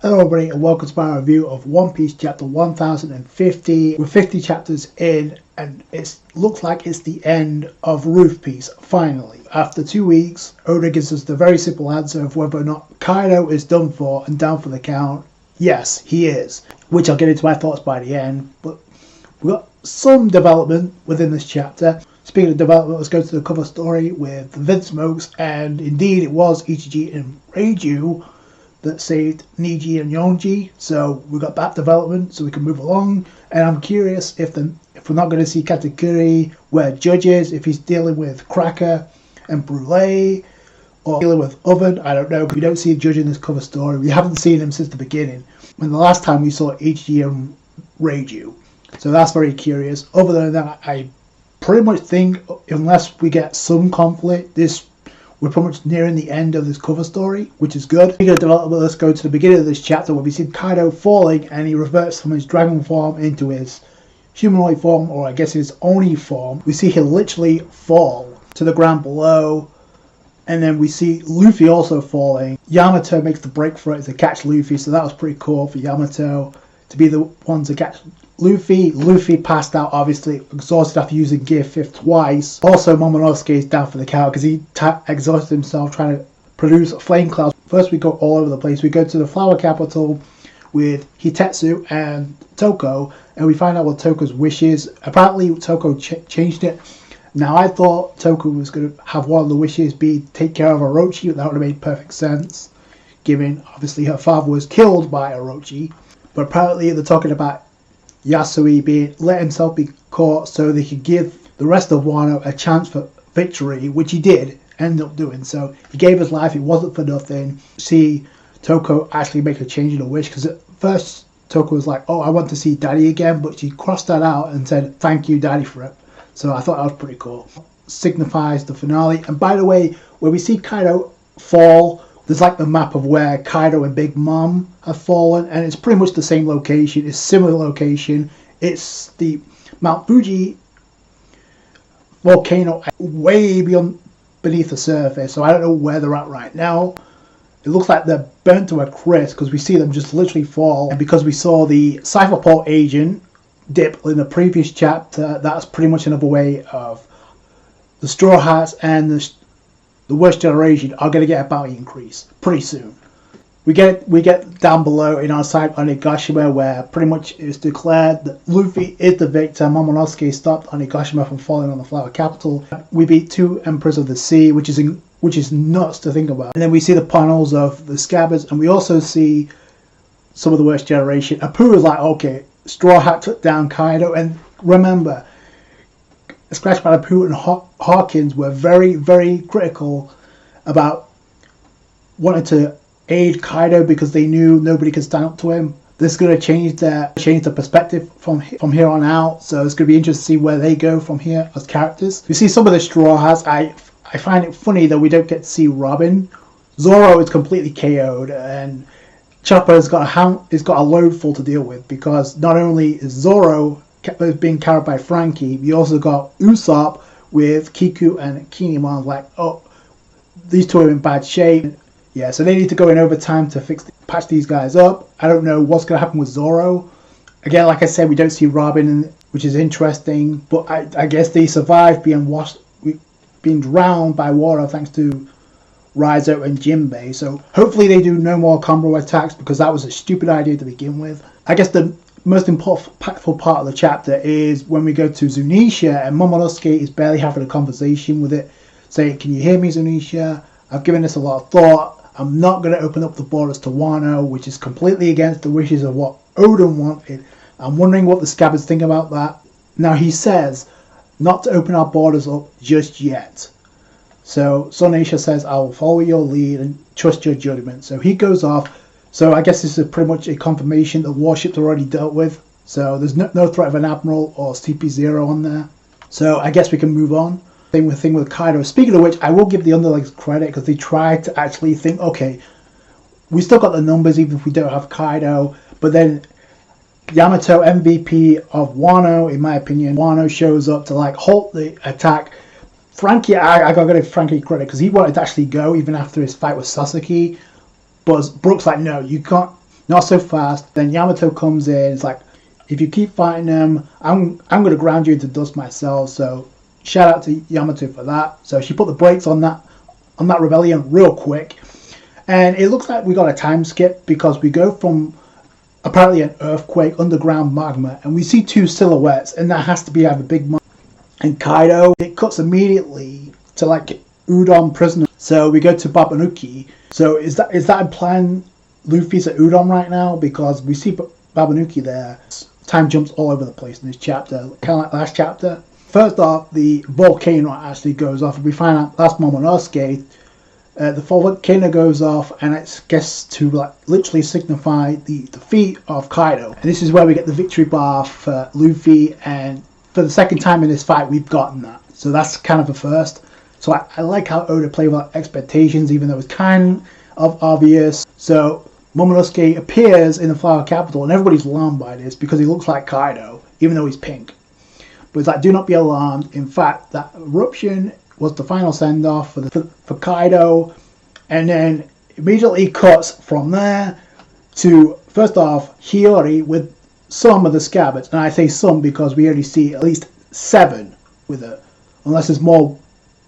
Hello everybody and welcome to my review of One Piece chapter 1050. We're 50 chapters in and it looks like it's the end of ONEPIECE finally. After 2 weeks, Oda gives us the very simple answer of whether or not Kaido is done for and down for the count. Yes, he is, which I'll get into my thoughts by the end, but we've got some development within this chapter. Speaking of development, let's go to the cover story with Vince Smokes, and indeed it was Ichiji and Reiju that saved Niji and Yonji, so we got that development so we can move along. And I'm curious if we're not going to see Katakuri where judges, if he's dealing with Cracker and Brule or dealing with Oven. I don't know, because we don't see a judge in this cover story. We haven't seen him since the beginning, when the last time we saw Ichiji and Reiju, so that's very curious. Other than that, I pretty much think unless we get some conflict, we're pretty much nearing the end of this cover story, which is good. Speaking of development, let's go to the beginning of this chapter where we see Kaido falling and he reverts from his dragon form into his humanoid form, or I guess his Oni form. We see him literally fall to the ground below, and then we see Luffy also falling. Yamato makes the break for it to catch Luffy, so that was pretty cool for Yamato to be the one to catch Luffy. Luffy passed out, obviously exhausted after using Gear 5 twice. Also, Momonosuke is down for the count because he exhausted himself trying to produce flame clouds. First we go all over the place. We go to the flower capital with Hitetsu and Toko, and we find out what Toko's wish is. Apparently Toko changed it. Now I thought Toko was going to have one of the wishes be take care of Orochi, but that would have made perfect sense, given obviously her father was killed by Orochi. But apparently they're talking about Yasui let himself be caught so they could give the rest of Wano a chance for victory, which he did end up doing. So he gave his life, it wasn't for nothing. See Toko actually make a change in a wish, because at first Toko was like, oh, I want to see Daddy again, but she crossed that out and said thank you Daddy for it. So I thought that was pretty cool. Signifies the finale. And by the way, when we see Kaido fall, there's like the map of where Kaido and Big Mom have fallen, and it's pretty much the same location. It's similar location. It's the Mount Fuji volcano way beyond beneath the surface, so I don't know where they're at right now. It looks like they're burnt to a crisp because we see them just literally fall, and because we saw the Cypherport agent dip in the previous chapter, that's pretty much another way of the Straw Hats and the Worst Generation are going to get a bounty increase pretty soon. We get down below in our side Onigashima, where pretty much it's declared that Luffy is the victor. Momonosuke stopped Onigashima from falling on the Flower Capital. We beat 2 Emperors of the Sea, which is nuts to think about. And then we see the panels of the Scabbards, and we also see some of the Worst Generation. Apu is like, okay, Straw Hat took down Kaido, and remember, Scratch Man, Apu and Hawkins were very, very critical about wanting to aid Kaido because they knew nobody could stand up to him. This is going to change the perspective from here on out, so it's going to be interesting to see where they go from here as characters. We see some of the Straw Hats. I find it funny that we don't get to see Robin. Zoro is completely KO'd, and Chopper's got a load full to deal with, because not only is Zoro being carried by Frankie, we also got Usopp with Kiku and Kinemon. Like, oh, these two are in bad shape. Yeah, so they need to go in overtime to patch these guys up. I don't know what's going to happen with Zoro. Again, like I said, we don't see Robin, which is interesting, but I guess they survived being drowned by water thanks to Raizo and Jinbei. So hopefully they do no more combo attacks, because that was a stupid idea to begin with. I guess the most impactful part of the chapter is when we go to Zunisha, and Momonosuke is barely having a conversation with it, saying, can you hear me, Zunisha? I've given this a lot of thought. I'm not going to open up the borders to Wano, which is completely against the wishes of what Oden wanted. I'm wondering what the Scabbards think about that. Now he says not to open our borders up just yet. So Zunisha says, I will follow your lead and trust your judgment. So he goes off. So I guess this is pretty much a confirmation that warships are already dealt with. So there's no threat of an Admiral or CP0 on there. So I guess we can move on. Thing with Kaido. Speaking of which, I will give the underlings credit, because they tried to actually think, okay, we still got the numbers even if we don't have Kaido. But then Yamato, MVP of Wano, in my opinion, Wano shows up to like halt the attack. Frankie, I gotta give Frankie credit, because he wanted to actually go even after his fight with Sasaki. But Brooks like, no, you can't. not so fast. Then Yamato comes in. It's like, if you keep fighting them, I'm going to ground you into dust myself. So shout out to Yamato for that. So she put the brakes on that rebellion real quick. And it looks like we got a time skip because we go from apparently an earthquake, underground magma, and we see two silhouettes, and that has to be either Big Mom and Kaido. It cuts immediately to like Udon prisoner. So we go to Babanuki. So is that implying Luffy's at Udon right now? Because we see Babanuki there. Time jumps all over the place in this chapter, kind of like last chapter. First off, the volcano actually goes off. We find out that's Momonosuke. The volcano goes off, and it's guess to like literally signify the defeat of Kaido. And this is where we get the victory bar for Luffy, and for the second time in this fight, we've gotten that. So that's kind of a first. So I like how Oda played with expectations, even though it's kind of obvious. So Momonosuke appears in the Flower Capital, and everybody's alarmed by this because he looks like Kaido, even though he's pink. But it's like, do not be alarmed. In fact, that eruption was the final send-off for Kaido, and then immediately cuts from there to, first off, Hiyori with some of the scabbards. And I say some because we only see at least 7 with it, unless there's more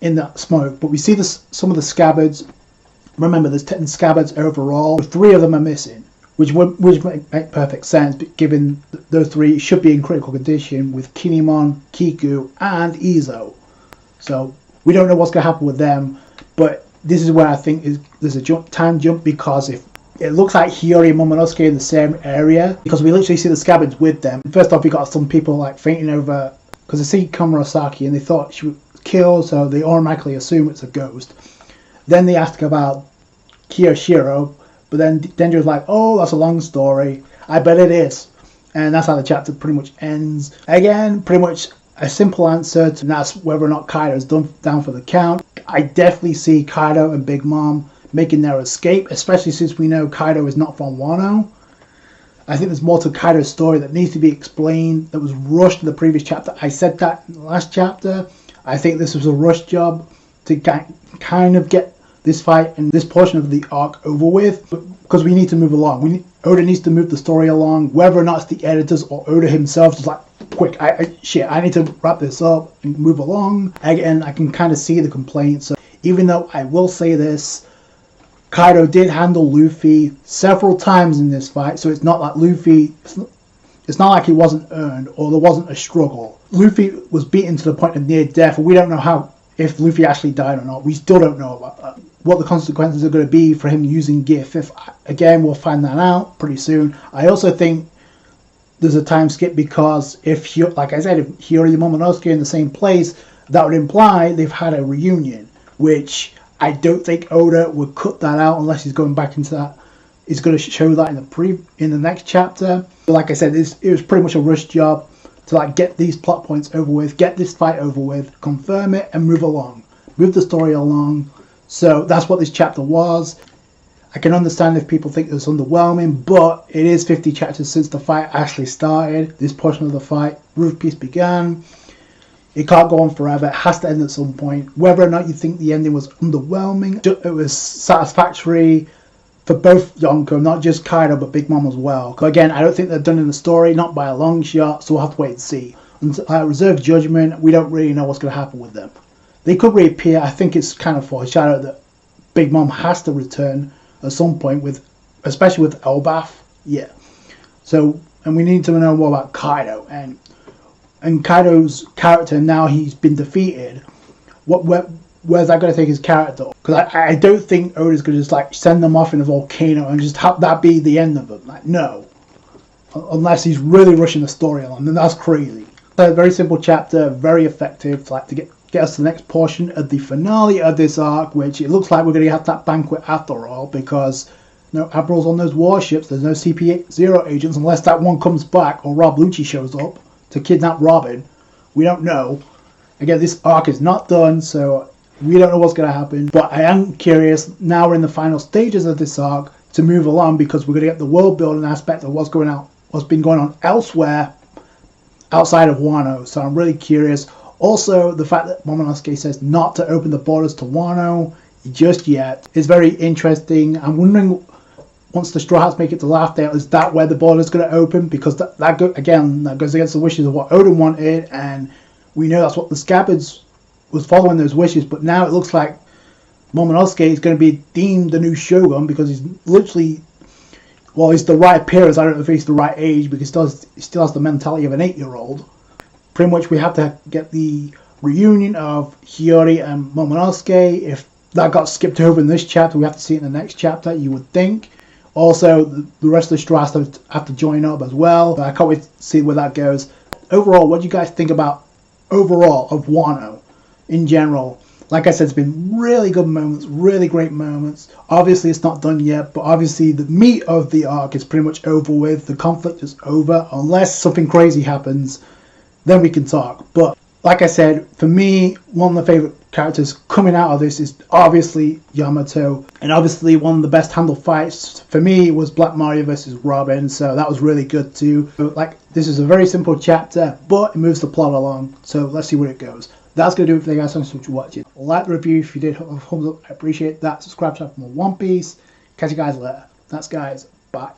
in that smoke. But we see some of the scabbards. Remember, there's 10 scabbards overall. 3 of them are missing, which make perfect sense, given those 3 should be in critical condition with Kinemon, Kiku, and Izo. So we don't know what's going to happen with them, but this is where I think there's a time jump, because if it looks like Hiyori and Momonosuke in the same area, because we literally see the scabbards with them. First off, we got some people like fainting over, because they see Komurasaki and they thought she was killed, so they automatically assume it's a ghost. Then they ask about Kiyoshiro, but then Denjo's like, oh, that's a long story. I bet it is. And that's how the chapter pretty much ends. Again, pretty much a simple answer, and that's whether or not Kaido's down for the count. I definitely see Kaido and Big Mom making their escape, especially since we know Kaido is not from Wano. I think there's more to Kaido's story that needs to be explained, that was rushed in the previous chapter. I said that in the last chapter. I think this was a rush job to kind of get this fight and this portion of the arc over with, because we need to move along. Oda needs to move the story along, whether or not it's the editors or Oda himself, just like, quick, I need to wrap this up and move along. Again, I can kind of see the complaints. So even though I will say this, Kaido did handle Luffy several times in this fight, so it's not like Luffy, it's not like he wasn't earned or there wasn't a struggle. Luffy was beaten to the point of near death, and we don't know if Luffy actually died or not. We still don't know about that. What the consequences are going to be for him using Gear 5th. Again, we'll find that out pretty soon. I also think there's a time skip, because if, like I said, if Hiyori and Momonosuke are in the same place, that would imply they've had a reunion, which I don't think Oda would cut that out unless he's going back into that. He's going to show that in the next chapter. But like I said, it was pretty much a rush job to like get these plot points over with, get this fight over with, confirm it, and move along, move the story along. So that's what this chapter was. I can understand if people think it's underwhelming, but it is 50 chapters since the fight actually started. This portion of the fight, ONEPIECE began. It can't go on forever. It has to end at some point. Whether or not you think the ending was underwhelming, it was satisfactory for both Yonko, not just Kaido, but Big Mom as well. Again, I don't think they're done in the story, not by a long shot, so we'll have to wait and see. Until I reserve judgment, we don't really know what's going to happen with them. They could reappear. I think it's kind of foreshadowed that Big Mom has to return at some point, especially with Elbaf. Yeah. So, and we need to know more about Kaido and Kaido's character. Now he's been defeated. Where's that going to take his character? Because I don't think Oda's going to just like send them off in a volcano and just have that be the end of them. Like, no. Unless he's really rushing the story along, then that's crazy. So, a very simple chapter, very effective, like to get us to the next portion of the finale of this arc, which it looks like we're going to have that banquet after all, because no admirals on those warships, there's no CP0 agents, unless that one comes back or Rob Lucci shows up to kidnap Robin. We don't know. Again, this arc is not done, so we don't know what's going to happen, but I am curious, now we're in the final stages of this arc, to move along, because we're going to get the world building aspect of what's been going on elsewhere outside of Wano. So I'm really curious. Also, the fact that Momonosuke says not to open the borders to Wano just yet is very interesting. I'm wondering once the Straw Hats make it to Laughdale, is that where the border's going to open? Because that goes against the wishes of what Oden wanted, and we know that's what the Scabbards was following those wishes. But now it looks like Momonosuke is going to be deemed the new Shogun, because he's literally, well, he's the right appearance. I don't know if he's the right age, because he still has the mentality of an 8-year-old. Pretty much we have to get the reunion of Hiyori and Momonosuke. If that got skipped over in this chapter, we have to see it in the next chapter, you would think. Also, the rest of the Straw Hats have to join up as well. I can't wait to see where that goes. Overall, what do you guys think about overall of Wano in general? Like I said, it's been really good moments, really great moments. Obviously, it's not done yet, but obviously the meat of the arc is pretty much over with. The conflict is over. Unless something crazy happens, then we can talk. But like I said, for me, one of the favorite characters coming out of this is obviously Yamato, and obviously one of the best handled fights for me was Black Mario versus Robin, so that was really good too. Like, this is a very simple chapter, but it moves the plot along, so let's see where it goes. That's going to do it for you guys. Thanks so much for watching. Like the review if you did, thumbs up, I appreciate that. Subscribe to for more One Piece. Catch you guys later. That's guys, bye.